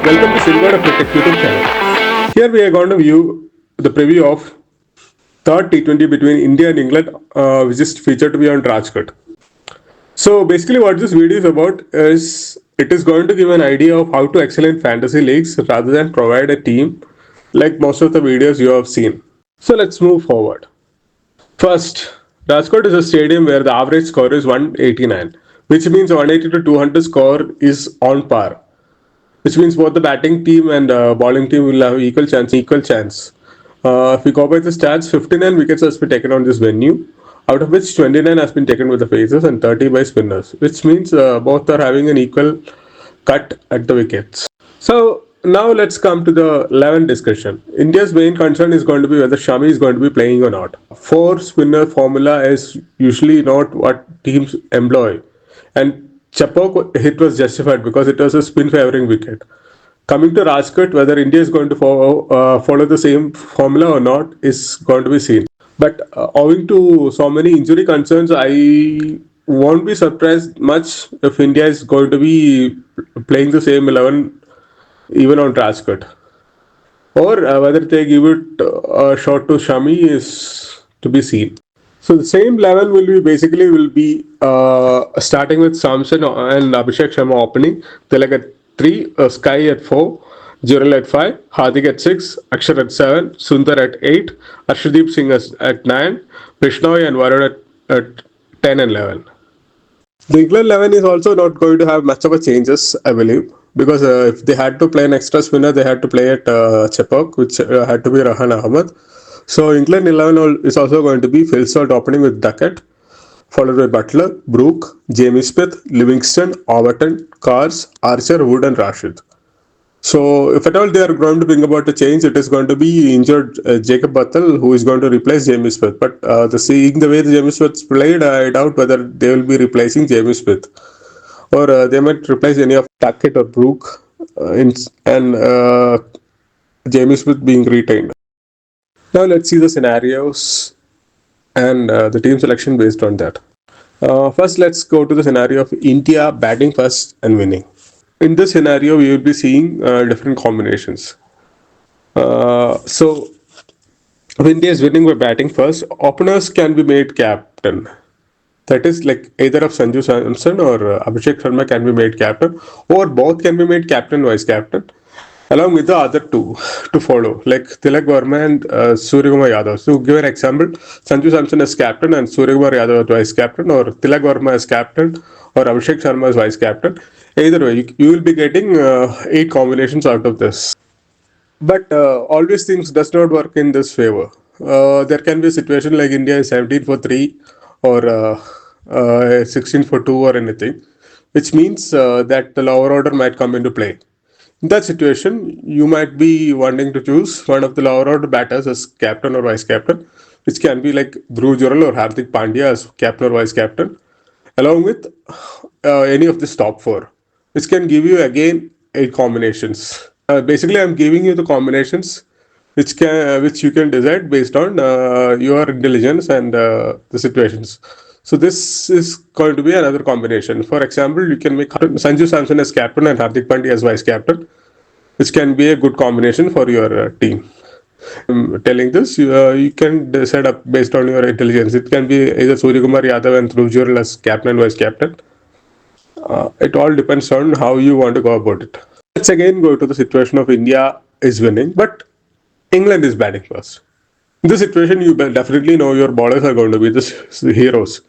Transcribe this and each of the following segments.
Welcome to Silver of Tech YouTube channel. Here we are going to view the preview of third T20 between India and England, which is featured to be on Rajkot. So basically, what this video is about is it is going to give an idea of how to excel in fantasy leagues rather than provide a team like most of the videos you have seen. So let's move forward. First, Rajkot is a stadium where the average score is 189, which means 180 to 200 score is on par, which means both the batting team and bowling team will have equal chance. If we go by the stats, 59 wickets has been taken on this venue, out of which 29 has been taken with the faces and 30 by spinners, which means both are having an equal cut at the wickets. So now let's come to the 11 discussion. India's main concern is going to be whether Shami is going to be playing or not. Four spinner formula is usually not what teams employ, and Chapok hit was justified because it was a spin favoring wicket. Coming to Rajkot, whether India is going to follow the same formula or not is going to be seen. But owing to so many injury concerns, I won't be surprised much if India is going to be playing the same 11 even on Rajkot. Or whether they give it a shot to Shami is to be seen. So the same level will be starting with Samson and Abhishek Sharma opening. Tilak at 3, Sky at 4, Jural at 5, Hardik at 6, Akshar at 7, Sundar at 8, Arshdeep Singh at 9, Vishnoy and Varun at 10 and 11. The England 11 is also not going to have much of a changes, I believe, because if they had to play an extra spinner, they had to play at Chepak, which had to be Rahan Ahmed. So England 11 is also going to be Phil Salt opening with Duckett, followed by Butler, Brooke, Jamie Smith, Livingston, Overton, Cars, Archer, Wood and Rashid. So if at all they are going to bring about a change, it is going to be injured Jacob Buttle, who is going to replace Jamie Smith. But seeing the way the Jamie Smith played, I doubt whether they will be replacing Jamie Smith, or they might replace any of Duckett or Brooke, and Jamie Smith being retained. Now let's see the scenarios and the team selection based on that. First, let's go to the scenario of India batting first and winning. In this scenario, we will be seeing different combinations. So, if India is winning by batting first, openers can be made captain. That is like either of Sanju Samson or Abhishek Sharma can be made captain, or both can be made captain, vice captain, along with the other two to follow, like Tilak Verma and Suryakumar Yadav. So, give an example: Sanju Samson as captain and Suryakumar Yadav as vice captain, or Tilak Verma as captain, or Abhishek Sharma as vice captain. Either way, you will be getting 8 combinations out of this. But always things does not work in this favor. There can be a situation like India is 17 for 3 or 16 for 2 or anything, which means that the lower order might come into play. In that situation, you might be wanting to choose one of the lower order batters as captain or vice captain, which can be like Dhruv Jural or Hardik Pandya as captain or vice captain, along with any of this top 4, which can give you again 8 combinations. Basically, I'm giving you the combinations which you can decide based on your intelligence and the situations. So this is going to be another combination. For example, you can make Sanju Samson as captain and Hardik Pandya as vice captain, which can be a good combination for your team. I'm telling this, you can decide up based on your intelligence. It can be either Suryakumar Yadav and Dhruv Jural as captain and vice captain. It all depends on how you want to go about it. Let's again go to the situation of India is winning, but England is batting first. In this situation, you definitely know your bowlers are going to be the heroes.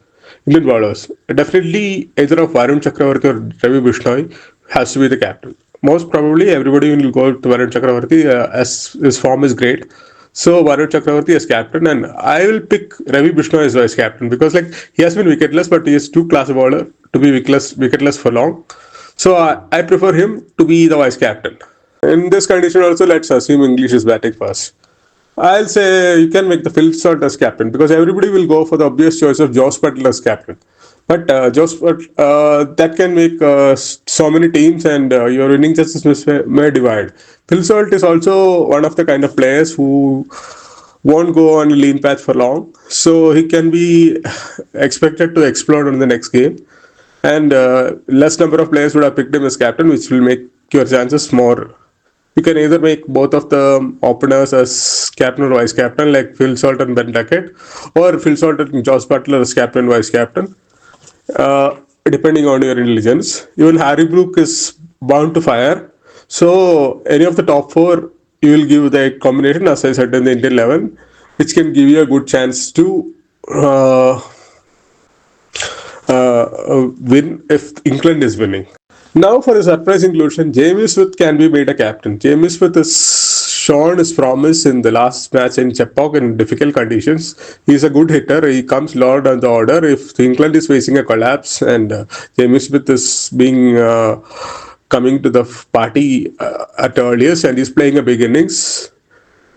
Indian bowlers. Definitely either of Varun Chakravarti or Ravi Bishnoi has to be the captain. Most probably everybody will go to Varun Chakravarti as his form is great. So Varun Chakravarti as captain, and I will pick Ravi Bishnoi as vice captain because like he has been wicketless, but he is too class bowler to be wicketless for long. So I prefer him to be the vice captain. In this condition also, let's assume English is batting first. I'll say you can make the Phil Salt as captain because everybody will go for the obvious choice of Josh Butler as captain. But that can make so many teams and your winning chances may divide. Phil Salt is also one of the kind of players who won't go on a lean patch for long. So he can be expected to explode on the next game. And less number of players would have picked him as captain, which will make your chances more You can either make both of the openers as captain or vice captain, like Phil Salt and Ben Duckett, or Phil Salt and Josh Butler as captain and vice captain, depending on your intelligence. Even Harry Brook is bound to fire. So any of the top four, you will give the combination, as I said in the Indian 11, which can give you a good chance to uh, win if England is winning. Now, for a surprise inclusion, Jamie Smith can be made a captain. Jamie Smith has shown his promise in the last match in Chepauk in difficult conditions. He's a good hitter. He comes lower down the order. If England is facing a collapse and Jamie Smith is being coming to the party at earliest and he's playing a big innings,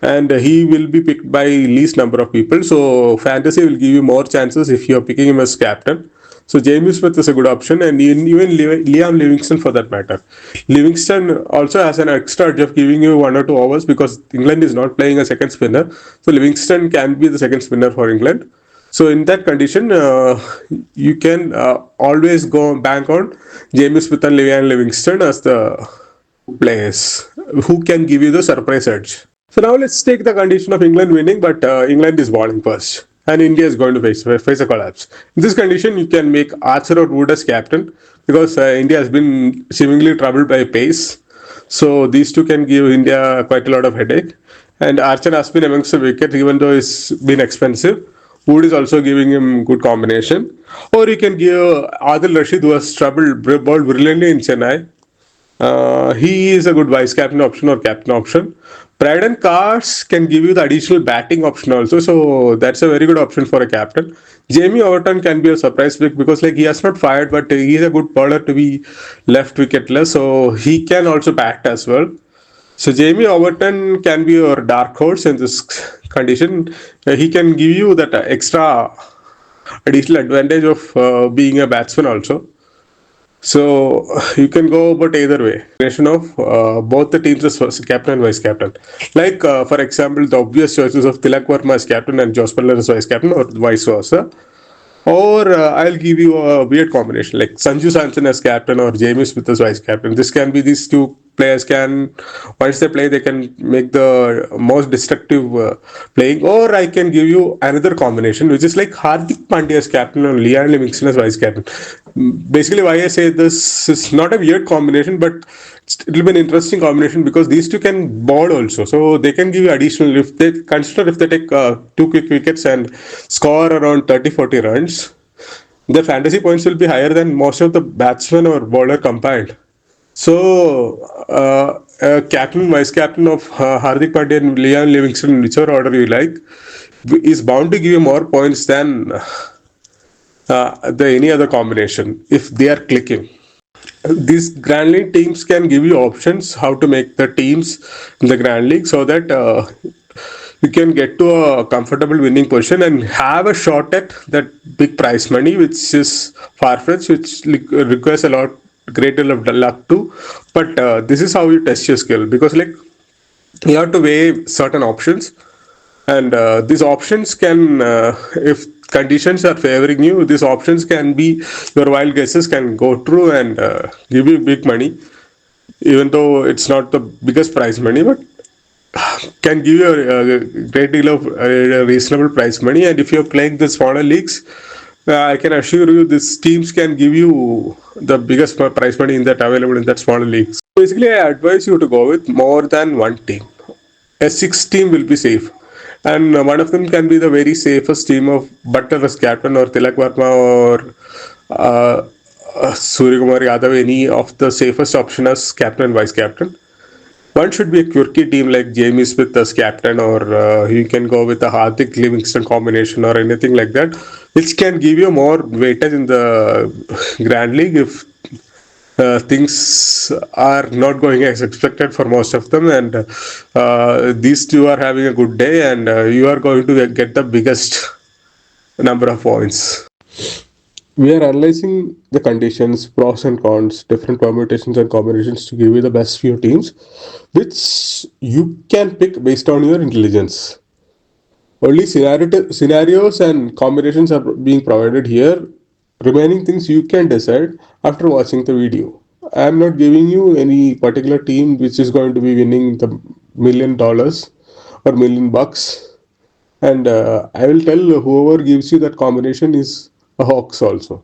and he will be picked by least number of people. So fantasy will give you more chances if you're picking him as captain. So Jamie Smith is a good option, and even Liam Livingston for that matter. Livingston also has an extra edge of giving you 1 or 2 overs because England is not playing a second spinner. So Livingston can be the second spinner for England. So in that condition, you can always go bank on Jamie Smith and Liam Livingston as the players who can give you the surprise edge. So now let's take the condition of England winning, but England is bowling first, and India is going to face a collapse. In this condition, you can make Archer or Wood as captain because India has been seemingly troubled by pace. So these two can give India quite a lot of headache. And Archer has been amongst the wickets, even though it's been expensive. Wood is also giving him good combination. Or you can give Adil Rashid, who has bowled brilliantly in Chennai. He is a good vice captain option or captain option. Braden Cars can give you the additional batting option also, so that's a very good option for a captain. Jamie Overton can be a surprise pick because like he has not fired, but he's a good bowler to be left wicketless, so he can also bat as well. So Jamie Overton can be your dark horse in this condition. He can give you that extra additional advantage of being a batsman also. So you can go about either way. Combination of both the teams as captain and vice captain. Like for example, the obvious choices of Tilak Verma as captain and Josh Butler as vice captain, or vice versa. Or I'll give you a weird combination like Sanju Samson as captain or Jamie Smith as vice captain. This can be these two players can once they play they can make the most destructive playing. Or I can give you another combination which is like Hardik Pandya as captain and Liam Livingston as vice captain. Basically, why I say this is not a weird combination, but it will be an interesting combination because these two can bowl also. So they can give you additional if they consider if they take 2 quick wickets and score around 30-40 runs, their fantasy points will be higher than most of the batsmen or bowler combined. So captain, vice captain of Hardik Pandya and Liam Livingston, whichever order you like, is bound to give you more points than any other combination if they are clicking. These Grand League teams can give you options how to make the teams in the Grand League so that you can get to a comfortable winning position and have a shot at that big prize money, which is far-fetched, which requires a lot great deal of luck too. But this is how you test your skill because like you have to weigh certain options, and these options can if conditions are favoring you, these options can be your wild guesses can go true and give you big money, even though it's not the biggest prize money, but can give you a great deal of reasonable prize money. And if you're playing the smaller leagues, I can assure you these teams can give you the biggest prize money in that available in that smaller leagues. Basically, I advise you to go with more than one team. A sixth team will be safe. And one of them can be the very safest team of Butler as captain or Tilak Verma or Suryakumar Yadav, any of the safest option as captain and vice captain. One should be a quirky team like Jamie Smith as captain, or you can go with a Hardik Livingston combination or anything like that, which can give you more weightage in the Grand League if things are not going as expected for most of them, and these two are having a good day, and you are going to get the biggest number of points. We are analyzing the conditions, pros and cons, different permutations and combinations to give you the best few teams, which you can pick based on your intelligence. Only scenarios and combinations are being provided here. Remaining things you can decide after watching the video. I'm not giving you any particular team which is going to be winning the $1 million or $1 million. And I will tell whoever gives you that combination is a hoax also.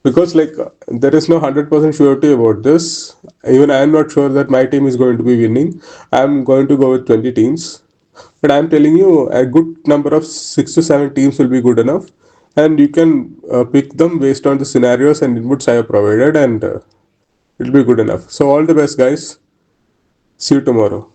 Because there is no 100% surety about this. Even I am not sure that my team is going to be winning. I'm going to go with 20 teams. But I'm telling you, a good number of 6 to 7 teams will be good enough. And you can pick them based on the scenarios and inputs I have provided, and it'll be good enough. So, all the best, guys. See you tomorrow.